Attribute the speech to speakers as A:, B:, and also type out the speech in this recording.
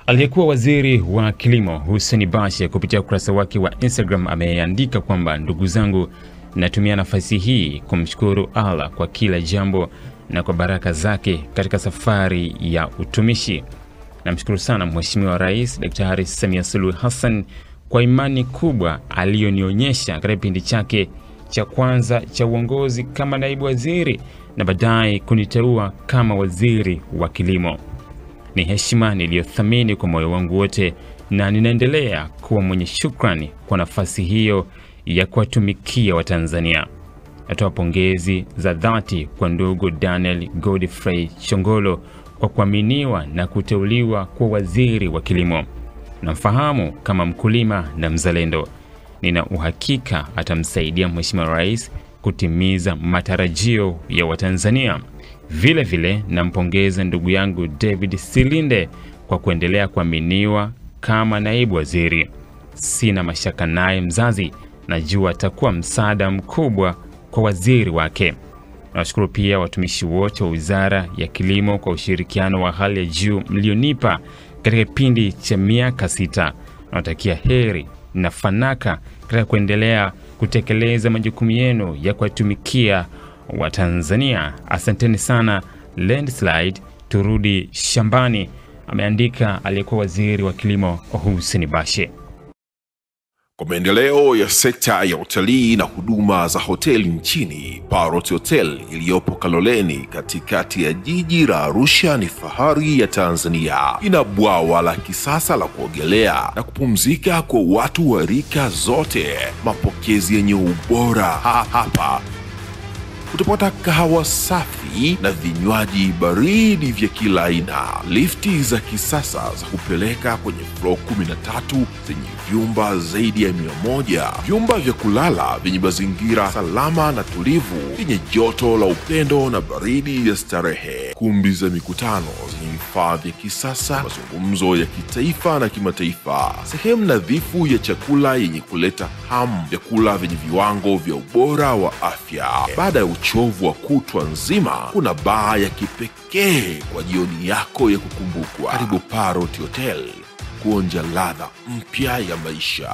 A: Aliyekuwa waziri wa kilimo Hussein Bashe kupitia ukurasa wake wa Instagram ameandika kwamba ndugu zangu, natumia nafasi hii kumshukuru Allah kwa kila jambo na kwa baraka zake katika safari ya utumishi. Namshukuru sana Mheshimiwa Rais Daktari Samia Suluhu Hassan kwa imani kubwa aliyonionyesha katika kipindi chake cha kwanza cha uongozi kama naibu waziri na baadaye kuniteua kama waziri wa kilimo. Ni heshima niliyothamini kwa moyo wangu wote na ninaendelea kuwa mwenye shukrani kwa nafasi hiyo ya kuwatumikia Watanzania. Natoa pongezi za dhati kwa ndugu Daniel Godfrey Chongolo kwa kuaminiwa na kuteuliwa kwa waziri wa kilimo. Namfahamu kama mkulima na mzalendo. Nina uhakika atamsaidia Mheshimiwa Rais kutimiza matarajio ya Watanzania. Vile vile nampongeza ndugu yangu David Silinde kwa kuendelea kuaminiwa kama naibu waziri. Sina mashaka naye mzazi, najua atakuwa msaada mkubwa kwa waziri wake. Nashukuru pia watumishi wote wa Wizara ya Kilimo kwa ushirikiano wa hali ya juu mlionipa katika kipindi cha miaka 6. Nawatakia heri na fanaka katika kuendelea kutekeleza majukumu yenu ya kuwatumikia Watanzania. Asanteni sana. Landslide, turudi shambani, ameandika aliyekuwa waziri wa kilimo Hussein Bashe.
B: Kwa maendeleo ya sekta ya utalii na huduma za hoteli nchini, Parrot Hotel iliyopo Kaloleni katikati ya jiji la Arusha ni fahari ya Tanzania. Ina bwawa la kisasa la kuogelea na kupumzika kwa watu wa rika zote. Mapokezi yenye ubora hapa. Utapata kahawa safi na vinywaji baridi vya kila aina. Lifti za kisasa za kupeleka kwenye floor 13 zenye vyumba zaidi ya 100. Vyumba vya kulala vyenye mazingira salama na tulivu, vyenye joto la upendo na baridi ya starehe. Kumbi za mikutano zenye vifaa vya kisasa, mazungumzo ya kitaifa na kimataifa. Sehemu nadhifu ya chakula yenye kuleta hamu, vyakula vyenye viwango vya ubora wa afya. Baada ya uchovu wa kutwa nzima, kuna baa ya kipekee kwa jioni yako ya kukumbukwa. Karibu Parrot Hotel kuonja ladha mpya ya maisha.